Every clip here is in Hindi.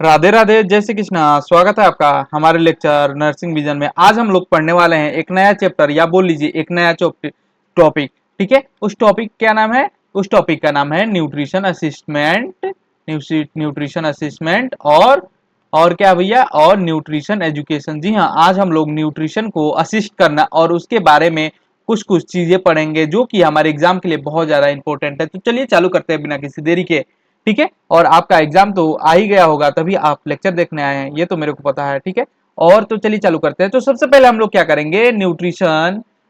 राधे राधे, जय श्री कृष्णा। स्वागत है आपका हमारे लेक्चर नर्सिंग विजन में। आज हम लोग पढ़ने वाले हैं एक नया चैप्टर या बोल लीजिए एक नया टॉपिक। ठीक है, उस टॉपिक क्या नाम है? उस टॉपिक का नाम है न्यूट्रिशन असिस्टमेंट। न्यूट्रिशन असिस्टमेंट और क्या भैया? और न्यूट्रिशन एजुकेशन। जी हाँ, आज हम लोग न्यूट्रिशन को असिस्ट करना और उसके बारे में कुछ कुछ चीजें पढ़ेंगे जो कि हमारे एग्जाम के लिए बहुत ज्यादा इंपॉर्टेंट है। तो चलिए चालू करते हैं बिना किसी देरी के। ठीक है, और आपका एग्जाम तो आ ही गया होगा, तभी आप लेक्चर देखने आए हैं, ये तो मेरे को पता है। ठीक है, और तो चलिए चालू करते हैं। तो सबसे पहले हम लोग क्या करेंगे?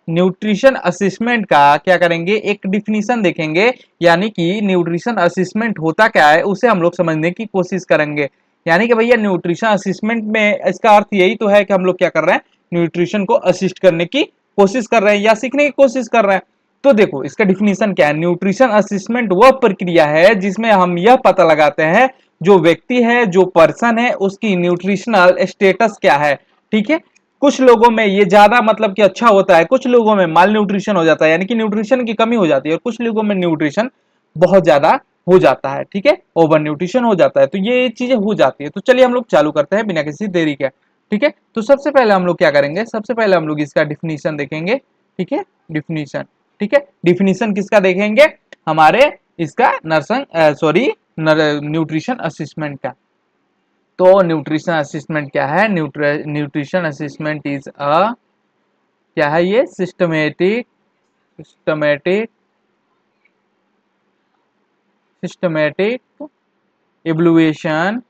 न्यूट्रिशन असेसमेंट का क्या करेंगे? एक डिफिनीशन देखेंगे, यानी कि न्यूट्रिशन असेसमेंट होता क्या है उसे हम लोग समझने की कोशिश करेंगे। यानी कि भैया न्यूट्रिशन असेसमेंट में इसका अर्थ यही तो है कि हम लोग क्या कर रहे हैं? न्यूट्रिशन को असिस्ट करने की कोशिश कर रहे हैं या सीखने की कोशिश कर रहे हैं। तो देखो इसका डिफिनीशन क्या है। न्यूट्रिशन असिस्टमेंट वह प्रक्रिया है जिसमें हम यह पता लगाते हैं जो व्यक्ति है, जो पर्सन है, उसकी न्यूट्रिशनल स्टेटस क्या है। ठीक है, कुछ लोगों में ये ज्यादा मतलब कि अच्छा होता है, कुछ लोगों में माल न्यूट्रिशन हो जाता है, यानी कि न्यूट्रिशन की कमी हो जाती है, और कुछ लोगों में न्यूट्रिशन बहुत ज्यादा हो जाता है। ठीक है, ओवर न्यूट्रिशन हो जाता है। तो ये चीजें हो जाती है। तो चलिए हम लोग चालू करते हैं बिना किसी देरी के। ठीक है, तो सबसे पहले हम लोग क्या करेंगे? सबसे पहले हम लोग इसका डिफिनीशन देखेंगे। ठीक है, डिफिनीशन। ठीक है, डिफिनीशन किसका देखेंगे? हमारे इसका नर्सिंग सॉरी न्यूट्रिशन असिस्टमेंट का। तो न्यूट्रिशन असिस्टमेंट क्या है? न्यूट्रिशन असिस्टमेंट इज अ क्या है? ये systematic systematic evolution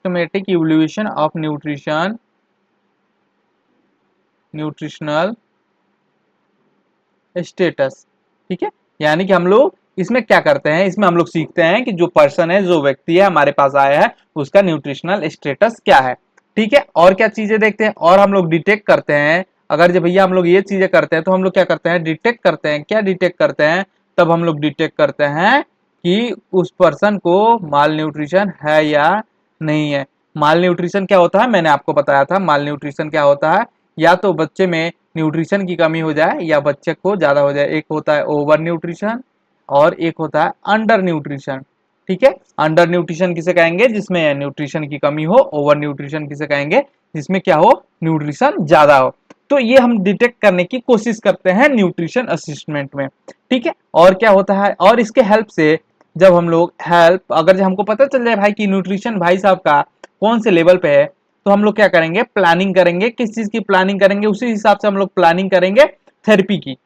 systematic evolution of nutritional status. ठीक है, यानी कि हम लोग इसमें क्या करते हैं? इसमें हम लोग सीखते हैं कि जो पर्सन है, जो व्यक्ति है हमारे पास आया है, उसका न्यूट्रिशनल स्टेटस क्या है। ठीक है, और क्या चीजें देखते हैं? और हम लोग डिटेक्ट करते हैं। अगर जब भैया हम लोग ये चीजें करते हैं तो हम लोग क्या करते हैं? डिटेक्ट करते हैं। क्या डिटेक्ट करते हैं? तब हम लोग डिटेक्ट करते हैं कि उस पर्सन को माल न्यूट्रिशन है या नहीं है। माल न्यूट्रिशन क्या होता है? मैंने आपको बताया था माल न्यूट्रिशन क्या होता है। या तो बच्चे में न्यूट्रिशन की कमी हो जाए या बच्चे को ज्यादा हो जाए। एक होता है ओवर न्यूट्रिशन और एक होता है अंडर न्यूट्रिशन। ठीक है, अंडर न्यूट्रिशन किसे कहेंगे? जिसमें न्यूट्रिशन की कमी हो। ओवर न्यूट्रिशन किसे कहेंगे? जिसमें क्या हो? न्यूट्रिशन ज्यादा हो। तो ये हम डिटेक्ट करने की कोशिश करते हैं न्यूट्रिशन असिस्टमेंट में। ठीक है, और क्या होता है? और इसके हेल्प से जब हम लोग अगर हमको पता चल जाए भाई कि न्यूट्रिशन भाई साहब का कौन से लेवल पे है, तो हम लोग क्या करेंगे? प्लानिंग करेंगे। किस चीज की प्लानिंग करेंगे? उसी हिसाब से हम लोग प्लानिंग करेंगे थेरेपी की।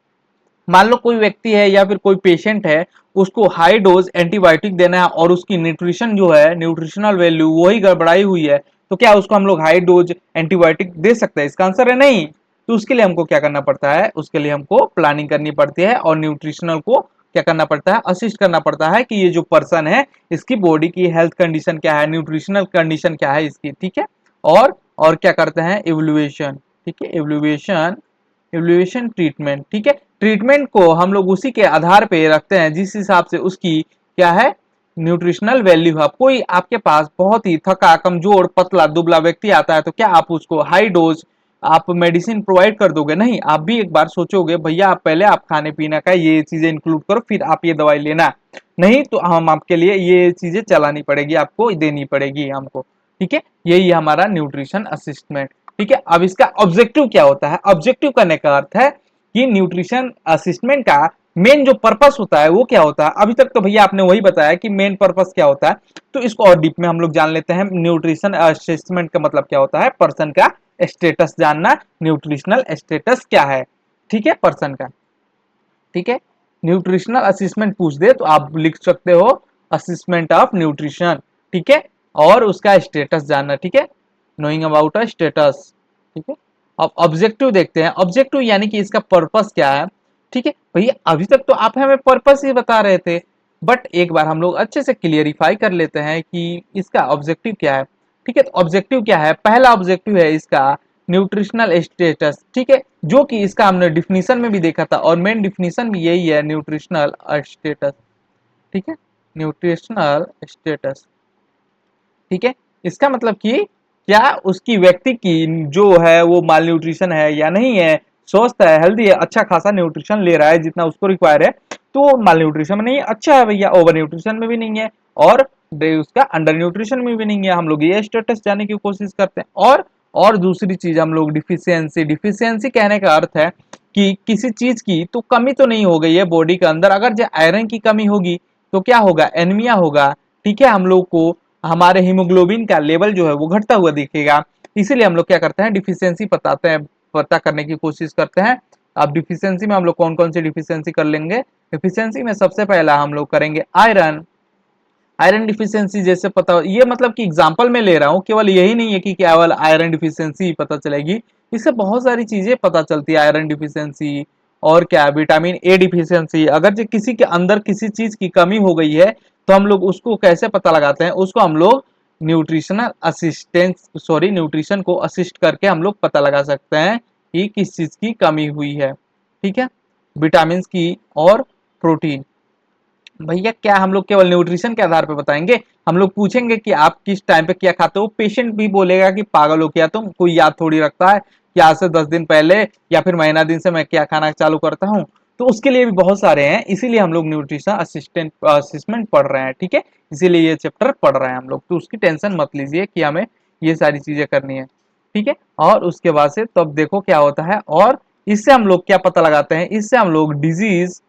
मान लो कोई व्यक्ति है या फिर कोई पेशेंट है, उसको हाई डोज एंटीबायोटिक देना है और उसकी न्यूट्रिशन जो है, न्यूट्रिशनल वैल्यू वही गड़बड़ाई हुई है, तो क्या उसको हम लोग हाई डोज एंटीबायोटिक दे सकते हैं? इसका आंसर है नहीं। तो उसके लिए हमको क्या करना पड़ता है? उसके लिए हमको प्लानिंग करनी पड़ती है और न्यूट्रिशनल को क्या करना पड़ता है? असिस्ट करना पड़ता है कि ये जो पर्सन है, इसकी बॉडी की हेल्थ कंडीशन क्या है, न्यूट्रिशनल कंडीशन क्या है इसकी। ठीक है, और क्या करते हैं? इवोल्यूशन। ठीक है, इवोल्यूशन ट्रीटमेंट। ठीक है, ट्रीटमेंट को हम लोग उसी के आधार पे रखते हैं जिस हिसाब से उसकी क्या है? न्यूट्रिशनल वैल्यू है। कोई आपके पास बहुत ही थका, कमजोर, पतला, दुबला व्यक्ति आता है, तो क्या आप उसको हाई डोज आप मेडिसिन प्रोवाइड कर दोगे? नहीं। आप भी एक बार सोचोगे भैया आप पहले आप खाने पीने का ये चीजें इंक्लूड करो, फिर आप ये दवाई लेना। नहीं तो हम आपके लिए ये चीजें चलानी पड़ेगी, आपको देनी पड़ेगी हमको। ठीक है, यही हमारा न्यूट्रिशन असिस्टमेंट। ठीक है, अब इसका ऑब्जेक्टिव क्या होता है? ऑब्जेक्टिव करने का अर्थ है कि न्यूट्रिशन असिस्टमेंट का मेन जो पर्पस होता है वो क्या होता है। अभी तक तो भैया आपने वही बताया कि मेन पर्पस क्या होता है। तो इसको और डीप में हम लोग जान लेते हैं। न्यूट्रिशन असिस्टमेंट का मतलब क्या होता है? पर्सन का स्टेटस जानना। न्यूट्रिशनल स्टेटस क्या है? ठीक है, पर्सन का। ठीक है, न्यूट्रिशनल असिस्टमेंट पूछ दे तो आप लिख सकते हो असिस्टमेंट ऑफ न्यूट्रिशन। ठीक है, और उसका स्टेटस जानना। ठीक है, नोइंग अबाउट अ स्टेटस। ठीक है, अब ऑब्जेक्टिव देखते हैं। ऑब्जेक्टिव यानी कि इसका पर्पस क्या है। ठीक है भैया, अभी तक तो आप हमें पर्पस ही बता रहे थे, बट एक बार हम लोग अच्छे से क्लियरिफाई कर लेते हैं कि इसका ऑब्जेक्टिव क्या है। ठीक है, तो ऑब्जेक्टिव क्या है? पहला ऑब्जेक्टिव है इसका न्यूट्रिशनल स्टेटस। ठीक है, जो कि इसका हमने डिफिनीशन में भी देखा था और मेन डिफिनीशन भी यही है, न्यूट्रिशनल स्टेटस। ठीक है, न्यूट्रिशनल स्टेटस। ठीक है, इसका मतलब कि क्या उसकी व्यक्ति की जो है वो माल न्यूट्रिशन है या नहीं है, स्वस्थ है, हेल्दी है, अच्छा खासा न्यूट्रिशन ले रहा है जितना उसको रिक्वायर है, तो माल न्यूट्रिशन में नहीं है, अच्छा है भैया, ओवर न्यूट्रिशन में भी नहीं है, और उसका अंडर न्यूट्रिशन में भी नहीं है। हम लोग ये स्टेटस जानने की कोशिश करते हैं। और दूसरी चीज हम लोग डिफिशियंसी, डिफिशियंसी कहने का अर्थ है कि किसी चीज की तो कमी तो नहीं हो गई है बॉडी के अंदर, अगर जो आयरन की कमी होगी तो क्या होगा, एनीमिया होगा। ठीक है, हम लोग को हमारे हीमोग्लोबिन का लेवल जो है वो घटता हुआ दिखेगा। इसीलिए हम लोग क्या करते हैं, डिफिशियंसी पता करने की कोशिश करते हैं। अब डिफिशियंसी में हम लोग कौन कौन सी डिफिशियंसी कर लेंगे। डिफिशियंसी में सबसे पहला हम लोग करेंगे आयरन। आयरन डिफिशियंसी जैसे पता हो, ये मतलब कि एग्जांपल में ले रहा हूँ, केवल यही नहीं है कि केवल आयरन डिफिशियंसी पता चलेगी, इससे बहुत सारी चीजें पता चलती है। आयरन डिफिशियंसी और क्या, विटामिन ए डिफिशियंसी, अगर जो किसी के अंदर किसी चीज की कमी हो गई है तो हम लोग उसको कैसे पता लगाते हैं, उसको हम लोग न्यूट्रिशनल असिस्टेंस सॉरी न्यूट्रिशन को असिस्ट करके हम लोग पता लगा सकते हैं कि किस चीज की कमी हुई है। ठीक है, विटामिन की और प्रोटीन। भैया क्या हम लोग केवल न्यूट्रिशन के आधार पर बताएंगे, हम लोग पूछेंगे कि आप किस टाइम पे क्या खाते हो, पेशेंट भी बोलेगा कि पागल हो क्या तुम, कोई याद थोड़ी रखता है कि आज से 10 दिन पहले या फिर महीना दिन से मैं क्या खाना चालू करता हूँ। तो उसके लिए भी बहुत सारे हैं, इसीलिए हम लोग न्यूट्रिशन असिस्टेंट पढ़ रहे हैं। ठीक है, इसीलिए ये चैप्टर पढ़ रहे हैं हम लोग, तो उसकी टेंशन मत लीजिए कि हमें ये सारी चीजें करनी है। ठीक है, और उसके बाद से तो अब देखो क्या होता है, और इससे हम लोग क्या पता लगाते हैं, इससे हम लोग डिजीज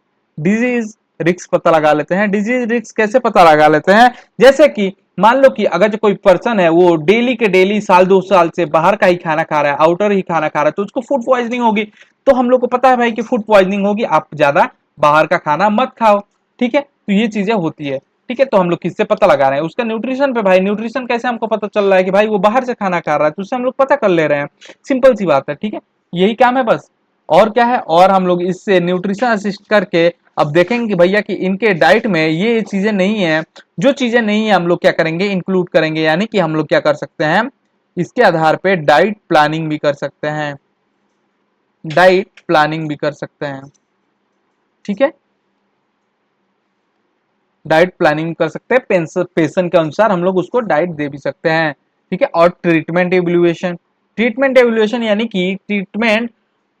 रिक्स पता लगा लेते हैं। डिजीज रिक्स कैसे पता लगा लेते हैं, जैसे कि मान लो कि अगर जो कोई पर्सन है वो डेली के डेली साल 2 साल से बाहर का ही खाना खा रहा है, आउटर ही खाना खा रहा है, तो उसको फूड पॉइजनिंग होगी। तो हम लोग को पता है भाई कि फूड पॉइजनिंग होगी, आप ज्यादा बाहर का खाना मत खाओ। ठीक है, तो ये चीजें होती है। ठीक है, तो हम लोग किससे पता लगा रहे हैं, उसका न्यूट्रिशन पे। भाई न्यूट्रिशन कैसे हमको पता चल रहा है कि भाई वो बाहर से खाना खा रहा है, तो उससे हम लोग पता कर ले रहे हैं। सिंपल सी बात है। ठीक है, यही काम है बस, और क्या है। और हम लोग इससे न्यूट्रिशन असिस्ट करके अब देखेंगे कि भैया कि इनके डाइट में ये चीजें नहीं है, जो चीजें नहीं है हम लोग क्या करेंगे, इंक्लूड करेंगे। यानी कि हम लोग क्या कर सकते हैं, इसके आधार पे डाइट प्लानिंग भी कर सकते हैं, डाइट प्लानिंग भी कर सकते हैं। ठीक है, डाइट प्लानिंग कर सकते हैं, पेशेंट के अनुसार हम लोग उसको डाइट दे भी सकते हैं। ठीक है, और ट्रीटमेंट एवल्यूएशन, ट्रीटमेंट एवल्यूएशन यानी कि ट्रीटमेंट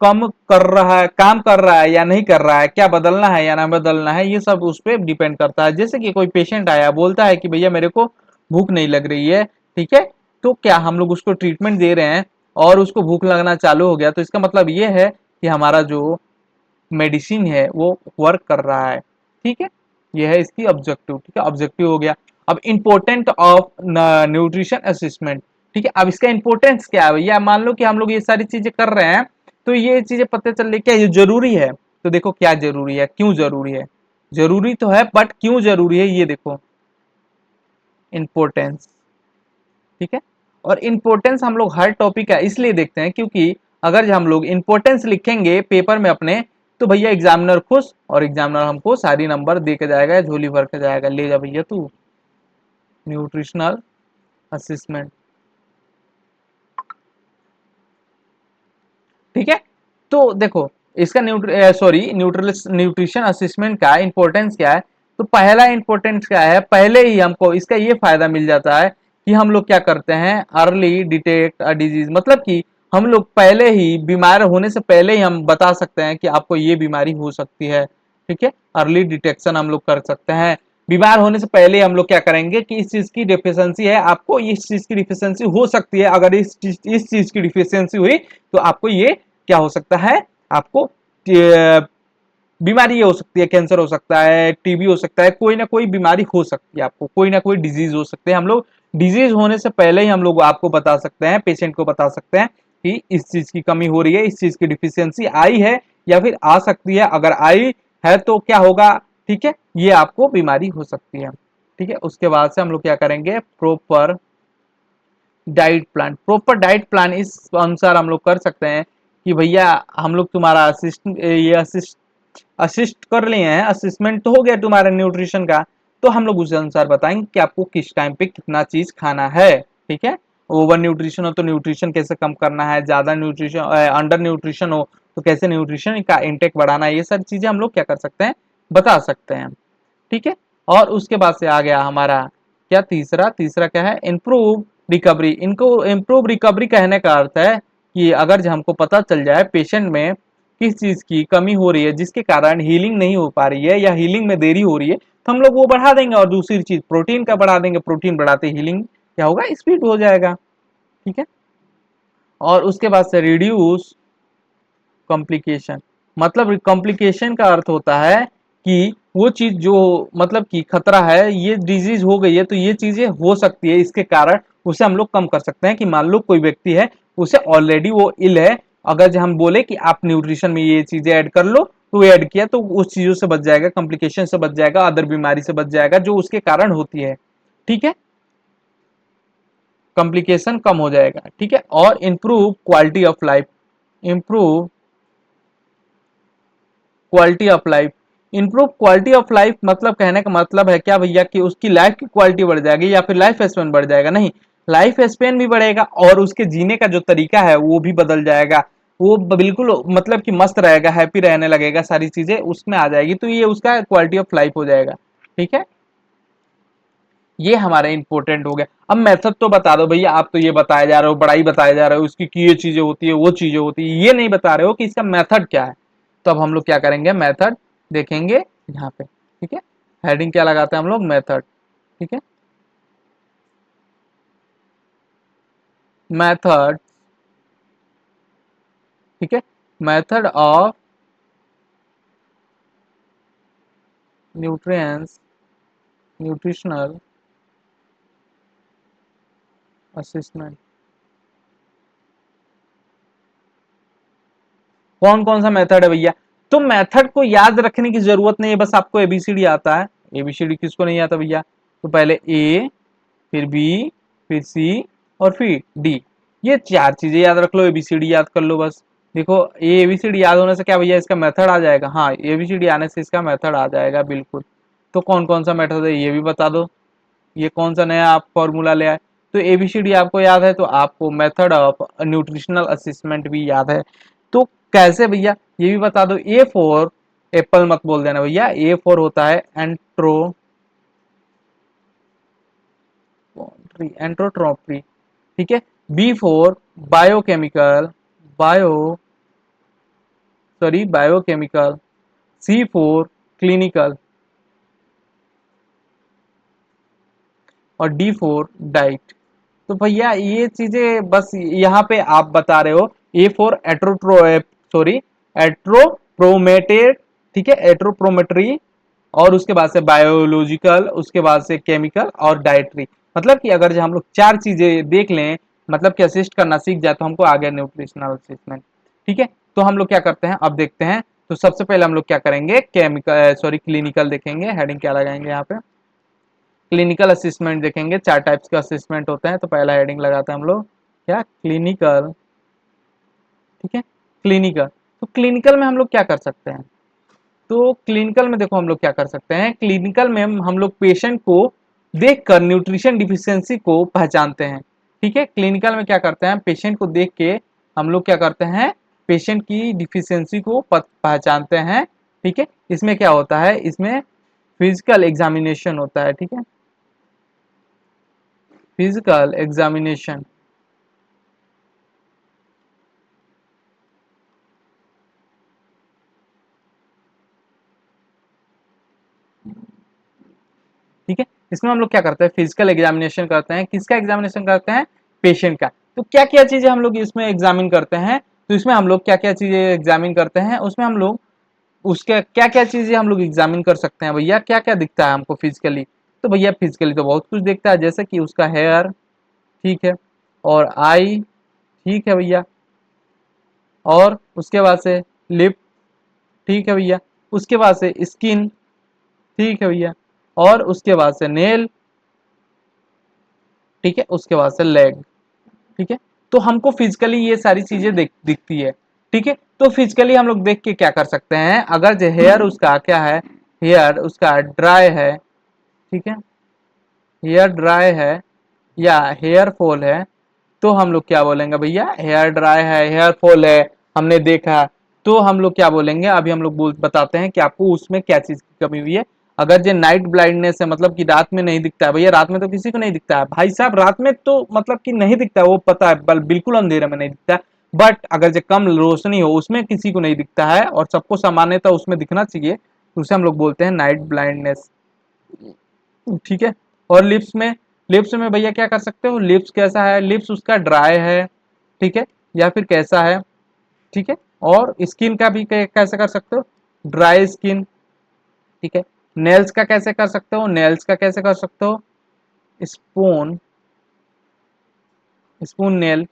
कम कर रहा है, काम कर रहा है या नहीं कर रहा है, क्या बदलना है या ना बदलना है, ये सब उस पर डिपेंड करता है। जैसे कि कोई पेशेंट आया बोलता है कि भैया मेरे को भूख नहीं लग रही है। ठीक है, तो क्या हम लोग उसको ट्रीटमेंट दे रहे हैं और उसको भूख लगना चालू हो गया, तो इसका मतलब ये है कि हमारा जो मेडिसिन है वो वर्क कर रहा है। ठीक है, ये है इसकी ऑब्जेक्टिव। ठीक है, ऑब्जेक्टिव हो गया। अब इंपॉर्टेंट ऑफ न्यूट्रिशन असिस्टमेंट। ठीक है, अब इसका इंपॉर्टेंस क्या है भैया, मान लो कि हम लोग ये सारी चीजें कर रहे हैं, तो ये चीजें पता चल रही, क्या ये जरूरी है। तो देखो क्या जरूरी है, क्यों जरूरी है, जरूरी तो है बट क्यों जरूरी है, ये देखो इंपॉर्टेंस। ठीक है, और इंपॉर्टेंस हम लोग हर टॉपिक का इसलिए देखते हैं क्योंकि अगर हम लोग इंपॉर्टेंस लिखेंगे पेपर में अपने, तो भैया एग्जामिनर खुश, और एग्जामिनर हमको सारी नंबर दे के जाएगा, झोली भर के जाएगा, ले जा भैया तू न्यूट्रिशनल असिस्मेंट। ठीक है, तो देखो इसका न्यूट्रिशन असिस्मेंट का इंपॉर्टेंस क्या है। तो पहला इंपॉर्टेंस क्या है, पहले ही हमको इसका ये फायदा मिल जाता है कि हम लोग क्या करते हैं, अर्ली डिटेक्ट अ डिजीज, मतलब कि हम लोग पहले ही बीमार होने से पहले ही हम बता सकते हैं कि आपको ये बीमारी हो सकती है। ठीक है, अर्ली डिटेक्शन हम लोग कर सकते हैं। बीमार होने से पहले हम लोग क्या करेंगे कि इस चीज की डिफिशियंसी है, आपको इस चीज की डिफिशियंसी हो सकती है, अगर इस चीज की डिफिशियंसी हुई तो आपको ये क्या हो सकता है, आपको बीमारी ये हो सकती है, कैंसर हो सकता है, टीबी हो सकता है, कोई ना कोई बीमारी हो सकती है, आपको कोई ना कोई डिजीज हो सकते हैं। हम लोग डिजीज होने से पहले ही हम लोग आपको बता सकते हैं, पेशेंट को बता सकते हैं कि इस चीज की कमी हो रही है, इस चीज की डिफिशियंसी आई है या फिर आ सकती है, अगर आई है तो क्या होगा। ठीक है, ये आपको बीमारी हो सकती है। ठीक है, उसके बाद से हम लोग क्या करेंगे, proper diet plan. Proper diet plan इस अनुसार हम लोग कर सकते हैं कि भैया हम लोग तुम्हारा असिस्ट कर लिए हैं, असिस्मेंट तो हो गया तुम्हारे न्यूट्रिशन का, तो हम लोग उस अनुसार बताएंगे कि आपको किस टाइम पे कितना चीज खाना है। ठीक है, ओवर न्यूट्रिशन हो तो न्यूट्रिशन कैसे कम करना है, ज्यादा न्यूट्रिशन अंडर न्यूट्रिशन हो तो कैसे न्यूट्रिशन का इंटेक बढ़ाना है, ये सारी चीजें हम लोग क्या कर सकते हैं, बता सकते हैं। ठीक है, और उसके बाद से आ गया हमारा क्या, तीसरा तीसरा क्या है, इम्प्रूव रिकवरी। इनको इम्प्रूव रिकवरी कहने का अर्थ है कि अगर हमको पता चल जाए पेशेंट में किस चीज की कमी हो रही है जिसके कारण हीलिंग नहीं हो पा रही है या हीलिंग में देरी हो रही है, तो हम लोग वो बढ़ा देंगे। और दूसरी चीज प्रोटीन का बढ़ा देंगे, प्रोटीन बढ़ाते हीलिंग क्या होगा, स्पीड हो जाएगा। ठीक है। और उसके बाद से रिड्यूस कॉम्प्लिकेशन, मतलब कॉम्प्लिकेशन का अर्थ होता है कि वो चीज जो मतलब कि खतरा है, ये डिजीज हो गई है तो ये चीजें हो सकती है, इसके कारण उसे हम लोग कम कर सकते हैं। कि मान लो कोई व्यक्ति है, उसे ऑलरेडी वो इल है, अगर जो हम बोले कि आप न्यूट्रिशन में ये चीजें ऐड कर लो, तो ऐड किया तो उस चीजों से बच जाएगा, कॉम्प्लिकेशन से बच जाएगा, अदर बीमारी से बच जाएगा जो उसके कारण होती है। ठीक है, कॉम्प्लिकेशन कम हो जाएगा। ठीक है। और improve quality of life, improve quality of life, improve quality of life मतलब कहने का मतलब है क्या भैया कि उसकी लाइफ की क्वालिटी बढ़ जाएगी या फिर लाइफ स्पेन बढ़ जाएगा, नहीं, लाइफ स्पेन भी बढ़ेगा और उसके जीने का जो तरीका है वो भी बदल जाएगा। वो बिल्कुल मतलब कि मस्त रहेगा, हैप्पी रहने लगेगा, सारी चीजें उसमें आ जाएगी, तो ये उसका क्वालिटी ऑफ लाइफ हो जाएगा। ठीक है, ये हमारा इंपॉर्टेंट हो गया। अब मेथड तो बता दो भैया, आप तो ये बताया जा रहे हो, बड़ा ही बताया जा रहे हो उसकी कि ये चीजें होती है वो चीजें होती है, ये नहीं बता रहे हो कि इसका मेथड क्या है। तो अब हम लोग क्या करेंगे, मेथड देखेंगे यहाँ पे। ठीक है, हेडिंग क्या लगाते हैं हम लोग, मेथड। ठीक है, मेथड। ठीक है, method of nutrients, nutritional assessment. कौन कौन सा मेथड है भैया, तो मेथड को याद रखने की जरूरत नहीं है, बस आपको एबीसीडी आता है। एबीसीडी किसको नहीं आता भैया, तो पहले ए, फिर बी, फिर सी और फिर डी, ये चार चीजें याद रख लो, एबीसीडी याद कर लो बस। देखो ये एबीसीडी याद होने से क्या भैया, इसका मेथड आ जाएगा। हाँ, एबीसीडी आने से इसका मेथड आ जाएगा बिल्कुल। तो कौन कौन सा मेथड है ये भी बता दो, ये कौन सा नया आप फॉर्मूला ले आए। तो एबीसीडी आपको याद है तो आपको मेथड ऑफ न्यूट्रिशनल असेसमेंट भी याद है। तो कैसे भैया, ये भी बता दो। ए फॉर एप्पल मत बोल देना भैया, ए फॉर होता है एंट्रोट्रॉपी। ठीक है, B for biochemical, bio biochemical, C for clinical और डी फॉर डाइट। तो भैया ये चीजें बस यहाँ पे आप बता रहे हो, ए फॉर एट्रोप्रोमेटेड, ठीक है, एट्रोप्रोमेट्री, और उसके बाद से बायोलॉजिकल, उसके बाद से केमिकल और डाइटरी। मतलब कि अगर जो हम लोग चार चीजें देख लें, मतलब कि असिस्ट करना सीख जाए, तो हमको आ गया न्यूट्रिशनल असिस्टमेंट। ठीक है, तो हम लोग क्या करते हैं अब देखते हैं। तो सबसे पहले हम लोग क्या करेंगे, केमिकल क्लिनिकल देखेंगे, हेडिंग क्या लगाएंगे यहाँ पे, क्लिनिकल असिस्मेंट देखेंगे। चार टाइप्स के असिस्मेंट होते हैं, तो पहला हेडिंग लगाते हैं हम लोग क्या, क्लिनिकल। ठीक है, क्लिनिकल। तो क्लिनिकल में हम लोग क्या कर सकते हैं, तो क्लिनिकल में देखो हम लोग क्या कर सकते हैं, क्लिनिकल में हम लोग पेशेंट को देखकर न्यूट्रिशन डिफिशियंसी को पहचानते हैं। ठीक है, क्लिनिकल में क्या करते हैं, पेशेंट को देख के हम लोग क्या करते हैं, पेशेंट की डिफिशियंसी को पहचानते हैं। ठीक है, इसमें क्या होता है, इसमें फिजिकल एग्जामिनेशन होता है। ठीक है, फिजिकल एग्जामिनेशन। ठीक है, इसमें हम लोग क्या करते हैं, फिजिकल एग्जामिनेशन करते हैं। किसका एग्जामिनेशन करते हैं, पेशेंट का। तो क्या क्या चीजें हम लोग इसमें एग्जामिन करते हैं, तो इसमें हम लोग क्या क्या चीजें एग्जामिन करते हैं, उसमें हम लोग उसके क्या क्या चीजें हम लोग एग्जामिन कर सकते हैं भैया, क्या क्या दिखता है हमको फिजिकली। तो भैया फिजिकली तो बहुत कुछ दिखता है, जैसे कि उसका हेयर, ठीक है, और आई, ठीक है भैया, और उसके बाद से लिप, ठीक है भैया, उसके बाद से स्किन, ठीक है भैया, और उसके बाद से नेल, ठीक है, उसके बाद से लेग। ठीक है, तो हमको फिजिकली ये सारी चीजें दिखती है। ठीक है, तो फिजिकली हम लोग देख के क्या कर सकते हैं, अगर जो हेयर उसका क्या है, हेयर उसका ड्राई है, ठीक है, हेयर ड्राई है या हेयर फॉल है, तो हम लोग क्या बोलेंगे भैया, हेयर ड्राई है, हेयर फॉल है, हमने देखा, तो हम लोग क्या बोलेंगे, अभी हम लोग बताते हैं कि आपको उसमें क्या चीज की कमी हुई है। अगर जो नाइट ब्लाइंडनेस है, मतलब कि रात में नहीं दिखता है, भैया रात में तो किसी को नहीं दिखता है भाई साहब, रात में तो मतलब कि नहीं दिखता है, वो पता है, बिल्कुल अंधेरे में नहीं दिखता है। बट अगर जो कम रोशनी हो उसमें किसी को नहीं दिखता है और सबको सामान्यतः उसमें दिखना चाहिए, तो उसे हम लोग बोलते हैं नाइट ब्लाइंडनेस। ठीक है। और लिप्स में भैया क्या कर सकते हो, लिप्स कैसा है, लिप्स उसका ड्राई है, ठीक है, या फिर कैसा है, ठीक है। और स्किन का भी कैसे कर सकते हो, ड्राई स्किन, ठीक है। नेल्स का कैसे कर सकते हो, नेल्स का कैसे कर सकते हो, स्पून स्पून नेल।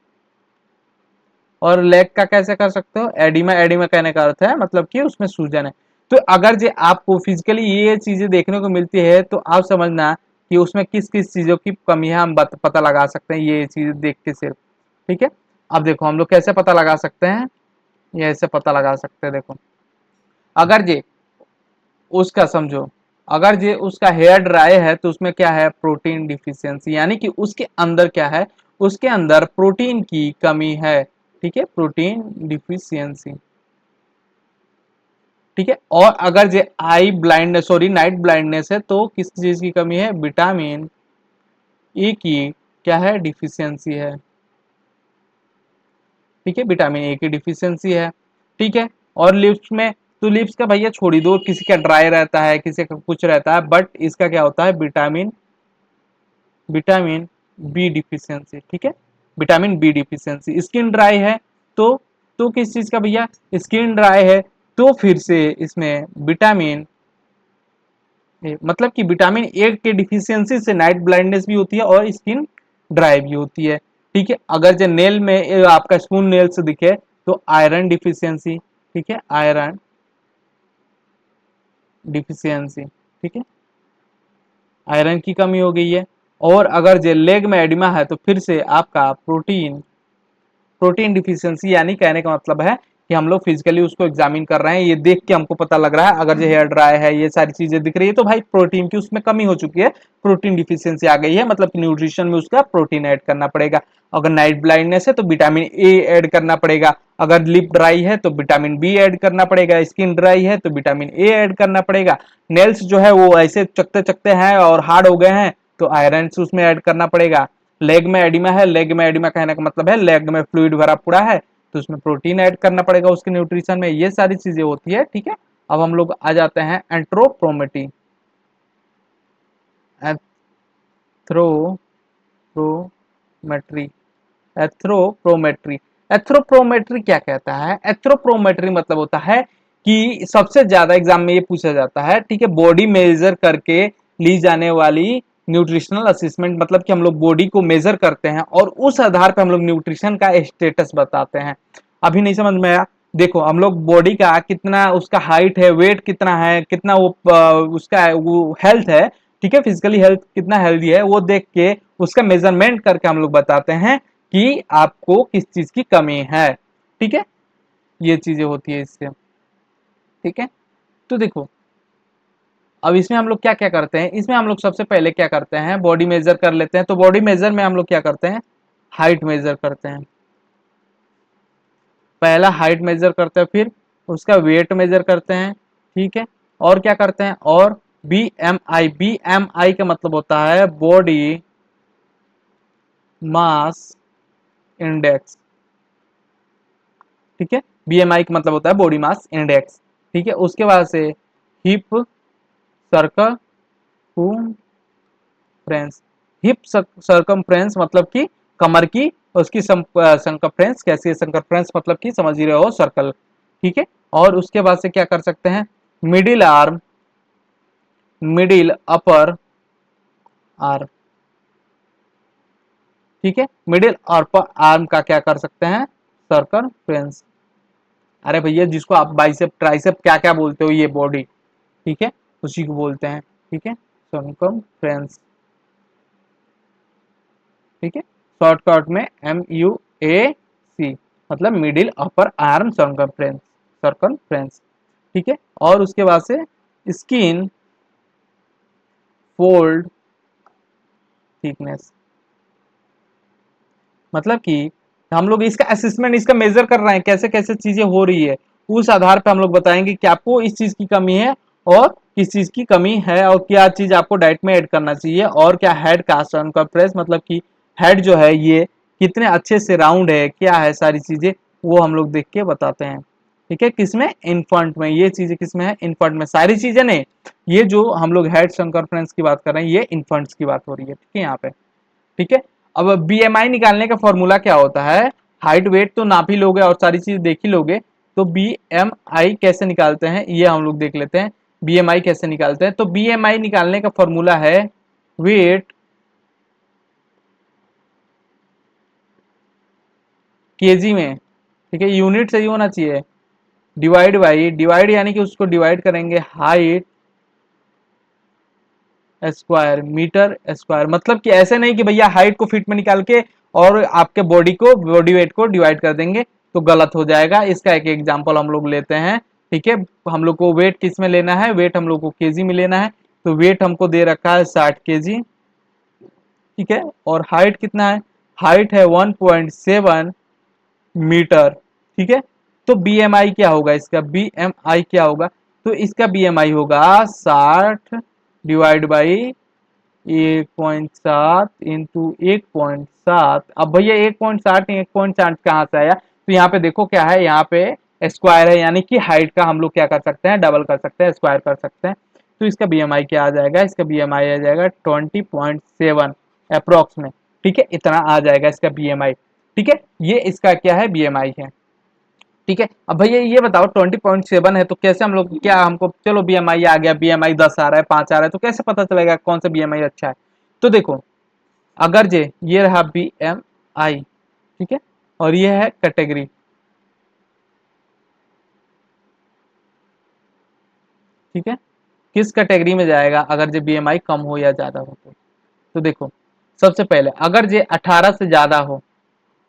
और लेग का कैसे कर सकते हो, एडिमा, एडिमा कहने का अर्थ है मतलब कि उसमें सूजन है। तो अगर जो आपको फिजिकली ये चीजें देखने को मिलती है तो आप समझना कि उसमें किस किस चीजों की कमी है, हम पता लगा सकते हैं ये चीज देख के सिर्फ। ठीक है। अब देखो हम लोग कैसे पता लगा सकते हैं, ये ऐसे पता लगा सकते हैं। देखो अगर जे उसका समझो, अगर जे उसका हेयर ड्राई है तो उसमें क्या है, प्रोटीन डिफिशियंसी, यानी कि उसके अंदर क्या है, उसके अंदर प्रोटीन की कमी है। ठीक है, प्रोटीन डिफिशियंसी। ठीक है। और अगर जे आई ब्लाइंड सॉरी नाइट ब्लाइंडनेस है तो किस चीज की कमी है, विटामिन ए की क्या है, डिफिशियंसी है। ठीक है, विटामिन ए की डिफिशियंसी है। ठीक है। और लिप्स में, तो लिप्स का भैया छोड़ी दो, किसी का ड्राई रहता है, किसी का कुछ रहता है, बट इसका क्या होता है, विटामिन विटामिन बी डिफिशियंसी। ठीक है, vitamin B deficiency. Skin dry है तो किस चीज का भैया, स्किन ड्राई है तो फिर से इसमें विटामिन मतलब कि विटामिन ए के डिफिशियंसी से नाइट ब्लाइंडनेस भी होती है और स्किन ड्राई भी होती है। ठीक है। अगर जो नेल में आपका स्पून नेल से दिखे तो आयरन डिफिशियंसी, ठीक है, आयरन डिफिशियंसी, ठीक है, आयरन की कमी हो गई है। और अगर जो लेग में एडिमा है तो फिर से आपका प्रोटीन डिफिशियंसी, यानी कहने का मतलब है कि हम लोग फिजिकली उसको एग्जामिन कर रहे हैं, ये देख के हमको पता लग रहा है अगर जो हेयर ड्राई है, ये सारी चीजें दिख रही है, तो भाई प्रोटीन की उसमें कमी हो चुकी है, प्रोटीन डिफिशियंसी आ गई है, मतलब कि न्यूट्रिशन में उसका प्रोटीन ऐड करना पड़ेगा। अगर नाइट ब्लाइंडनेस है तो विटामिन ए ऐड करना पड़ेगा, अगर लिप ड्राई है तो विटामिन बी ऐड करना पड़ेगा, स्किन ड्राई है तो विटामिन ए ऐड करना पड़ेगा, नेल्स जो है वो ऐसे चकते चकते हैं और हार्ड हो गए हैं तो आयरन उसमें ऐड करना पड़ेगा। लेग में एडिमा है, लेग में एडिमा कहने का मतलब है लेग में फ्लूइड भरा पूरा है तो उसमें प्रोटीन ऐड करना पड़ेगा उसके न्यूट्रिशन में, ये सारी चीजें होती है। ठीक है। अब हम लोग आ जाते हैं एंट्रोप्रोमेटी, एथ्रोप्रोमेट्री, एथ्रोप्रोमेट्री। एथ्रोप्रोमेट्री क्या कहता है, एथ्रोप्रोमेट्री मतलब होता है कि सबसे ज्यादा एग्जाम में ये पूछा जाता है, ठीक है, बॉडी मेजर करके ली जाने वाली न्यूट्रिशनल असेसमेंट, मतलब कि हम लोग बॉडी को मेजर करते हैं और उस आधार पर हम लोग न्यूट्रिशन का स्टेटस बताते हैं। अभी नहीं समझ में आया, देखो हम लोग बॉडी का कितना उसका हाइट है, वेट कितना है, कितना वो उसका वो हेल्थ है, ठीक है, फिजिकली हेल्थ कितना हेल्दी है, वो देख के उसका मेजरमेंट करके हम लोग बताते हैं कि आपको किस चीज की कमी है। ठीक है, ये चीजें होती है इससे। ठीक है। तो देखो अब इसमें हम लोग क्या क्या करते हैं, इसमें हम लोग सबसे पहले क्या करते हैं, बॉडी मेजर कर लेते हैं। तो बॉडी मेजर में हम लोग क्या करते हैं, हाइट मेजर करते हैं, पहला हाइट मेजर करते हैं, फिर उसका वेट मेजर करते हैं। ठीक है। और क्या करते हैं, और बी एम आई का मतलब होता है बॉडी मास इंडेक्स। ठीक है, बीएमआई का मतलब होता है बॉडी मास इंडेक्स। ठीक है। उसके बाद से हिप सर्कमफ्रेंस, हिप सर्कमफ्रेंस मतलब कि कमर की उसकी संकफ्रेंस कैसी है, संकफ्रेंस मतलब कि समझ ही रहे हो, सर्कल। ठीक है। और उसके बाद से क्या कर सकते हैं, middle arm, middle upper arm. ठीक है, मिडिल अपर आर्म का क्या कर सकते हैं, सर्कमफ्रेंस। अरे भैया जिसको आप बाइसेप ट्राइसेप क्या क्या बोलते हो, ये बॉडी, ठीक है, उसी को बोलते हैं। ठीक है, सर्कमफ्रेंस। ठीक है, शॉर्टकट में MUAC, मतलब middle upper arm circumference, circumference. ठीक है। और उसके बाद से स्किन फोल्ड थिकनेस, मतलब कि हम लोग इसका असेसमेंट, इसका मेजर कर रहे हैं कैसे कैसे चीजें हो रही है, उस आधार पे हम लोग बताएंगे कि आपको इस चीज की कमी है और किस चीज की कमी है और क्या चीज आपको डाइट में ऐड करना चाहिए। और क्या हेड कास्ट का प्रेस, मतलब कि हेड जो है ये कितने अच्छे से राउंड है, क्या है, सारी चीजें वो हम लोग देख के बताते हैं। ठीक है, किसमें, इन्फंट में। ये चीजें किसमें है, इन्फंट में। सारी चीजें नहीं, ये जो हम लोग हेड सर्कमफ्रेंस की बात कर रहे हैं ये इन्फंट्स की बात हो रही है। ठीक है यहाँ पे। ठीक है, अब बीएमआई निकालने का फॉर्मूला क्या होता है, हाइट वेट तो नाप ही लोगे और सारी चीज देख ही लोगे, तो बीएमआई कैसे निकालते हैं ये हम लोग देख लेते हैं। बीएमआई कैसे निकालते हैं, तो बीएमआई निकालने का फॉर्मूला है वेट केजी में। ठीक है, यूनिट सही होना चाहिए, डिवाइड बाई, डिवाइड यानी कि उसको डिवाइड करेंगे हाइट स्क्वायर मीटर स्क्वायर। मतलब कि ऐसे नहीं कि भैया हाइट को फीट में निकाल के और आपके बॉडी को, बॉडी वेट को डिवाइड कर देंगे तो गलत हो जाएगा। इसका एक एग्जांपल हम लोग लेते हैं। ठीक है, हम लोग को वेट किस में लेना है, वेट हम लोग को केजी में लेना है। तो वेट हमको दे रखा है 60 केजी। ठीक है, और हाइट कितना है, हाइट है 1.7 मीटर। ठीक है, तो बीएमआई क्या होगा, इसका बीएमआई क्या होगा, तो इसका बीएमआई होगा 60 डिवाइड बाई 1.7 इंटू 1.7। अब भैया 1.7 1.7 कहाँ से आया, तो यहाँ पे देखो क्या है, यहाँ पे स्क्वायर है, यानी कि हाइट का हम लोग क्या कर सकते हैं, डबल कर सकते हैं, स्क्वायर कर सकते हैं। तो इसका बीएमआई क्या आ जाएगा, इसका बीएमआई आ जाएगा 20.7 अप्रोक्स में। ठीक है, इतना आ जाएगा इसका बीएमआई। ठीक है, ये इसका क्या है, बीएमआई है। ठीक है, अब भैया ये बताओ 20.7 है तो कैसे हम लोग, क्या हमको, चलो बीएमआई आ गया, बीएमआई 10 आ रहा है, 5 आ रहा है, तो कैसे पता चलेगा कौन सा बीएमआई अच्छा है। तो देखो, अगर जे ये रहा बीएमआई, ठीक है, और ये है कैटेगरी। ठीक है, किस कैटेगरी में जाएगा अगर जे बीएमआई कम हो या ज्यादा हो तो देखो, सबसे पहले अगर जे 18 से ज्यादा हो,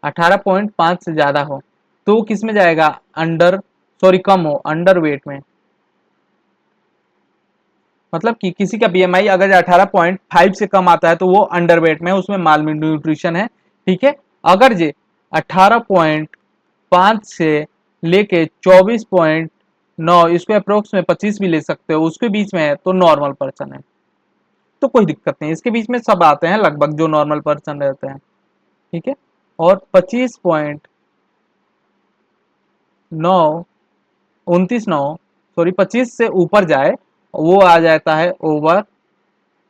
18.5 से ज्यादा हो, तो किस में जाएगा, अंडर, सॉरी कम हो, अंडर वेट में। मतलब कि किसी का बीएमआई अगर 18.5 से कम आता है तो वो अंडरवेट में है, उसमें माल न्यूट्रिशन है। ठीक है, अगर जे 18.5 से लेके 24.9, इसको अप्रोक्स में 25 भी ले सकते हो, उसके बीच में है तो नॉर्मल पर्सन है। तो कोई दिक्कत नहीं, इसके बीच में सब आते हैं लगभग जो नॉर्मल पर्सन रहते हैं। ठीक है, और 25.9, 29.9, सॉरी 25 से ऊपर जाए वो आ जाता है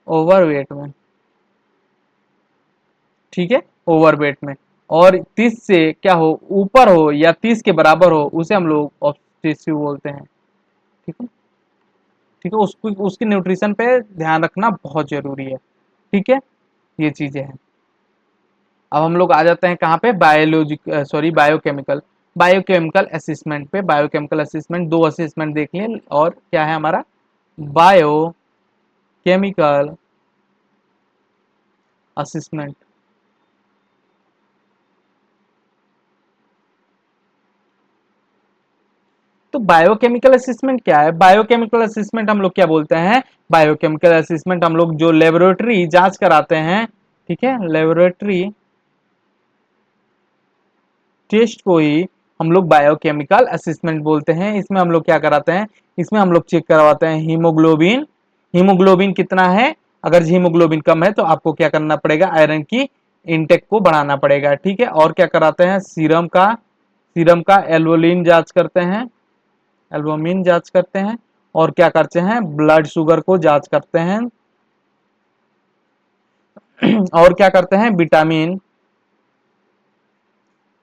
ओवरवेट में। ठीक है, ओवरवेट में। और 30 से क्या हो, ऊपर हो या 30 के बराबर हो, उसे हम लोग ऑब्सेसिव बोलते हैं। ठीक है, ठीक है, उसको, उसकी न्यूट्रिशन पे ध्यान रखना बहुत जरूरी है। ठीक है, ये चीजें हैं। अब हम लोग आ जाते हैं कहाँ पे, biologic, sorry biochemical. Biochemical assessment पे, बायोकेमिकल असेसमेंट, दो असेसमेंट देख लें, और क्या है हमारा, बायोकेमिकल असेसमेंट। तो बायोकेमिकल असेसमेंट क्या है, बायोकेमिकल असेसमेंट हम लोग क्या बोलते हैं, बायोकेमिकल असेसमेंट हम लोग जो लेबोरेटरी जांच कराते हैं, ठीक है, लेबोरेटरी टेस्ट को ही हम लोग बायोकेमिकल असेसमेंट बोलते हैं। इसमें हम लोग क्या कराते हैं, इसमें हम लोग चेक करवाते हैं हीमोग्लोबिन, हीमोग्लोबिन कितना है। अगर हीमोग्लोबिन कम है तो आपको क्या करना पड़ेगा, आयरन की इनटेक को बढ़ाना पड़ेगा। ठीक है, और क्या कराते हैं, सीरम का, सीरम का एल्बुमिन जांच करते हैं, एल्बुमिन जांच करते हैं। और क्या करते हैं, ब्लड शुगर को जांच करते हैं। और क्या करते हैं, विटामिन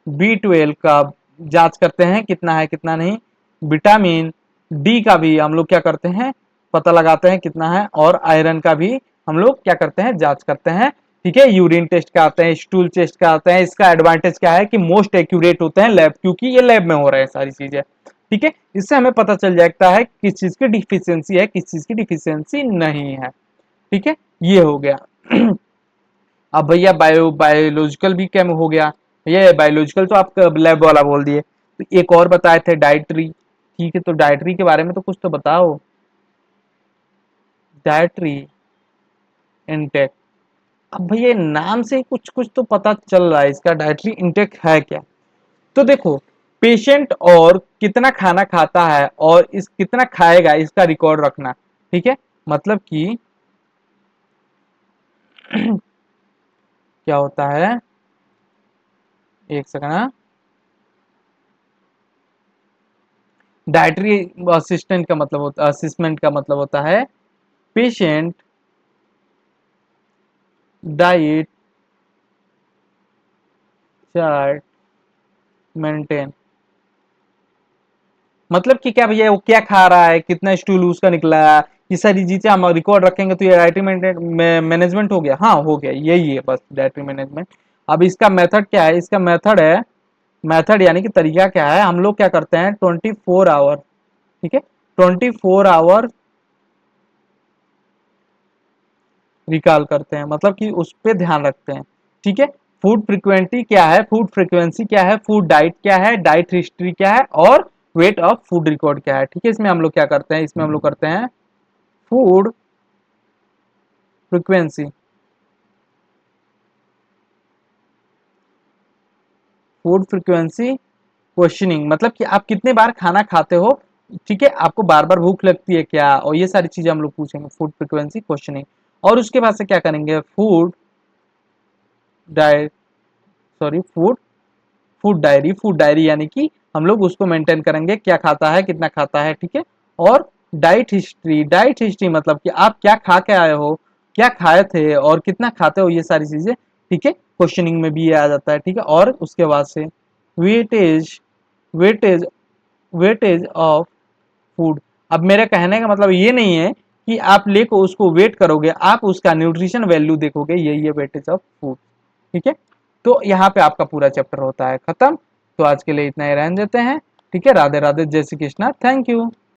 B12 का जांच करते हैं कितना है कितना नहीं। विटामिन डी का भी हम लोग क्या करते हैं, पता लगाते हैं कितना है। और आयरन का भी हम लोग क्या करते हैं, जांच करते हैं। ठीक है, यूरिन टेस्ट का आते हैं, स्टूल टेस्ट का आते हैं। इसका एडवांटेज क्या है कि मोस्ट एक्यूरेट होते हैं लैब, क्योंकि ये लैब में हो रहे हैं सारी चीजें। ठीक है, इससे हमें पता चल जाता है किस चीज की डिफिशियंसी है, किस चीज की डिफिशियंसी नहीं है। ठीक है, ये हो गया। अब भैया बायोलॉजिकल भी क्या हो गया, ये बायोलॉजिकल तो आप लैब वाला बोल दिए, तो एक और बताए थे डाइटरी। ठीक है, तो डाइटरी के बारे में तो कुछ तो बताओ, डाइटरी इनटेक। अब भैया नाम से ही कुछ कुछ तो पता चल रहा है, इसका डाइटरी इनटेक है क्या। तो देखो, पेशेंट और कितना खाना खाता है और इस कितना खाएगा इसका रिकॉर्ड रखना। ठीक है, मतलब कि क्या होता है, एक सेकंड, हाँ? डाइटरी असिस्टेंट का मतलब होता असिस्मेंट का मतलब होता है पेशेंट डाइट चार्ट मेंटेन। मतलब कि क्या भैया, वो क्या खा रहा है, कितना स्टूल उसका निकला है, ये सारी चीजें हम रिकॉर्ड रखेंगे तो ये डायट्री मैनेजमेंट हो गया। हाँ हो गया, यही है बस डायट्री मैनेजमेंट। अब इसका मेथड क्या है, इसका मेथड है, मेथड यानी कि तरीका क्या है, हम लोग क्या करते हैं 24 आवर, ठीक है, 24 आवर रिकॉल करते हैं, मतलब कि उस पर ध्यान रखते हैं। ठीक है, फूड फ्रिक्वेंसी क्या है, फूड फ्रिक्वेंसी क्या है, फूड डाइट क्या है, डाइट हिस्ट्री क्या है, और वेट ऑफ फूड रिकॉर्ड क्या है। ठीक है, इसमें हम लोग क्या करते हैं, इसमें हम लोग करते हैं food frequency, food frequency questioning, मतलब कि आप कितने बार खाना खाते हो, ठीक है, आपको बार बार भूख लगती है क्या, और ये सारी चीजें हम लोग पूछेंगे, फूड फ्रिक्वेंसी क्वेश्चनिंग। और उसके बाद से क्या करेंगे, food diet, sorry food, food diary, food diary यानी कि हम लोग उसको मेंटेन करेंगे, क्या खाता है, कितना खाता है, ठीक है। और डाइट हिस्ट्री, डाइट हिस्ट्री मतलब कि आप क्या खा के आए हो, क्या खाए थे और कितना खाते हो, ये सारी चीजें, ठीक है, क्वेश्चनिंग में भी ये आ जाता है। ठीक है, और उसके बाद से weightage, weightage, weightage of food. अब मेरे कहने का मतलब ये नहीं है कि आप लेको उसको वेट करोगे, आप उसका न्यूट्रिशन वैल्यू देखोगे, यही है वेटेज ऑफ फूड। ठीक है, तो यहाँ पे आपका पूरा चैप्टर होता है खत्म। तो आज के लिए इतना ही रहने देते हैं। ठीक है, राधे राधे, जय श्री कृष्णा, थैंक यू।